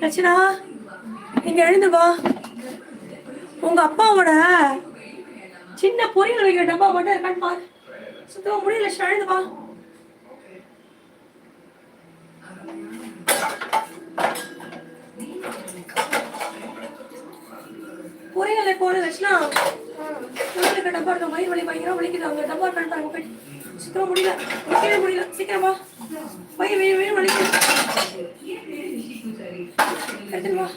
லட்சணா இங்க எழுந்து வா. உங்க அப்பாவோட சின்ன பொரியல் வைக்கிற டப்பா மட்டும் இருக்கான்னு பாரு. சுத்தமா முடியல லட்சணா, எழுந்து வா. பொரியலை போடு லட்சணா. பொரியலுக்கு டப்பா இருக்க வயிறு வலி பயங்கரம் வலிக்குது. அங்க டப்பா இருக்கான்னு பாருங்க போயிட்டு. சுத்தமா முடியல, நிக்கவே முடியல. சீக்கிரம் வா. வயிறு வயிறு வயிறு வலிக்குது. எடுத்துன்னு வா.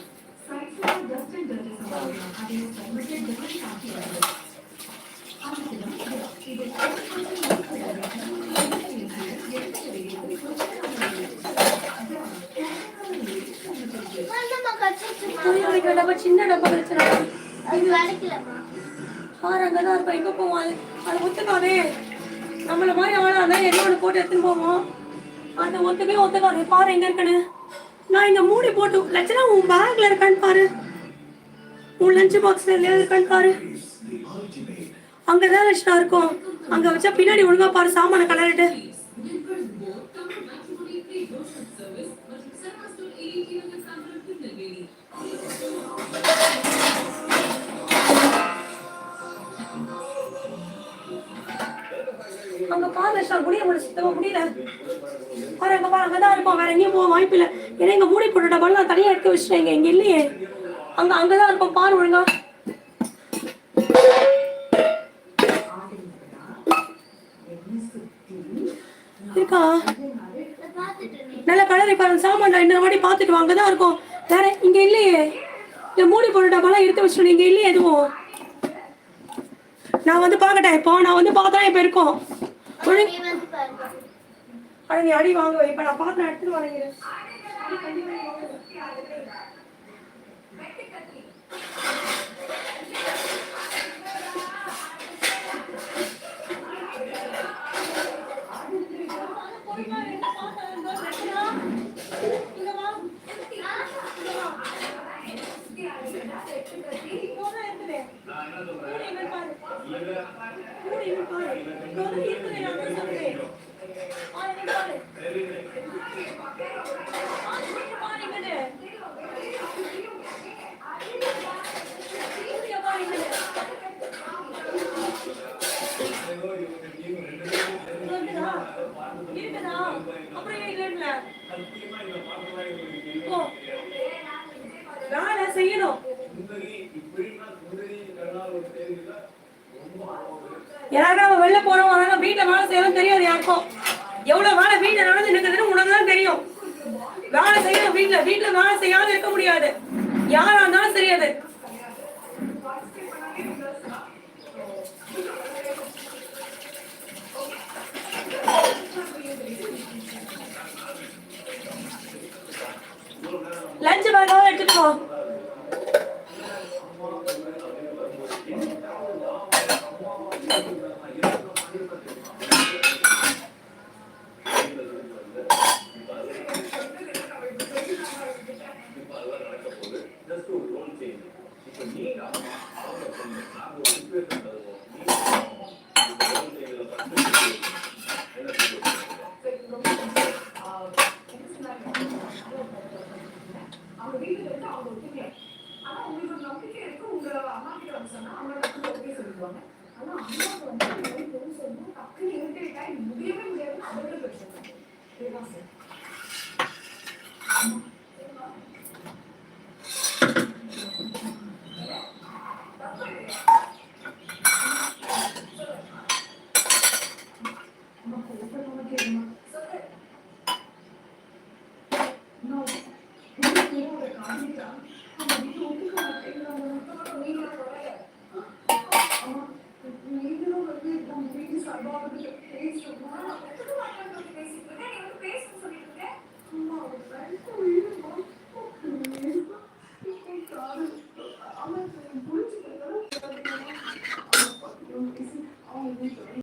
பொரியல் வைக்கிற டப்பா சின்ன டப்பா லட்சணா. பாரு அங்கதான் இருப்பா. எங்க போவோம்? அது ஒத்துக்காதே. நம்மள மாதிரி ஆளானா எல்லாம் ஒன்று போட்டு எடுத்துன்னு போவோம். அந்த ஒத்துக்காதே. பாரு எங்க இருக்குன்னு. நான் இங்க மூடி போட்டு லட்சணா உன் பேக்ல இருக்கான்னு பாரு. உன் லஞ்ச் பாக்ஸ்ல எல்லாம் இருக்கான்னு பாரு. அங்கதான் லட்சணா இருக்கும். அங்க வச்சா பின்னாடி ஒழுங்கா பாரு. சாமான கலரிட்டு அங்க பாரு லட்சணா. முடிய சுத்தமா முடியல. பாரு அங்க பாரு, அங்கதான் இருப்போம். வேற எங்கேயும் போக வாய்ப்பு இல்லை. ஏன்னா இங்க மூடி போட்டுட்ட பாரு. நான் தனியா எடுக்க வச்சுட்டேன். இங்க இல்லையே. அங்கதான் இருப்போம். பாரு ஒழுங்கா இருக்கா. நல்ல கலர் பாரு. சாமான் இன்னொரு வாட்டி பாத்துட்டு அங்கதான் இருக்கும். வேற இங்க இல்லையே. இந்த மூடி போட்டுட்ட பாரு. எடுத்து வச்சுட்டேன். இங்க இல்லையே எதுவும். நான் வந்து பாக்கட்டேன். இப்போ நான் வந்து பார்த்தா இப்ப இருக்கும். நீ அடி வாங்குவேன். இப்ப நான் பார்த்து எடுத்துட்டு வரேன். வேலை செய்யணும். யாராவது வெளில போறவங்க வீட்டுல வேலை செய்யணும் தெரியாது யாருக்கும். எவ்வளவு வேலை வீட்டுல நடந்து இருக்குது உனக்குதான் தெரியும். வேலை செய்யணும். வீட்டுல வேலை செய்யாத இருக்க முடியாது. யாரா இருந்தாலும் தெரியாது. லஞ்ச் பேக்காக எடுத்துட்டு போ. முடியவே முடியாது.